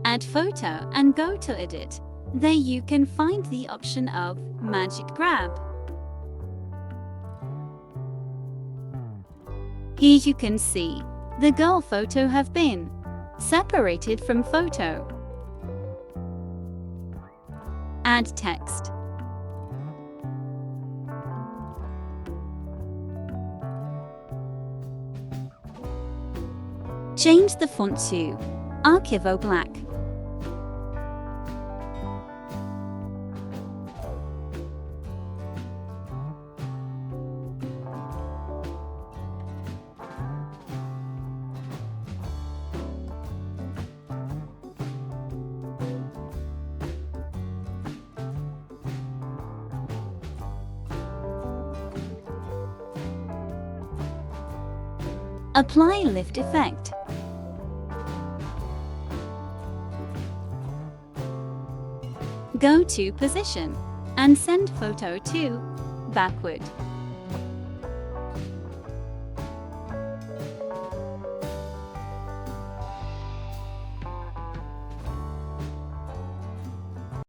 Add photo and go to edit. There you can find the option of Magic Grab. Here you can see the girl photo have been separated from photo. Add text. Change the font to Archivo Black. Apply lift effect. Go to position and send photo to backward.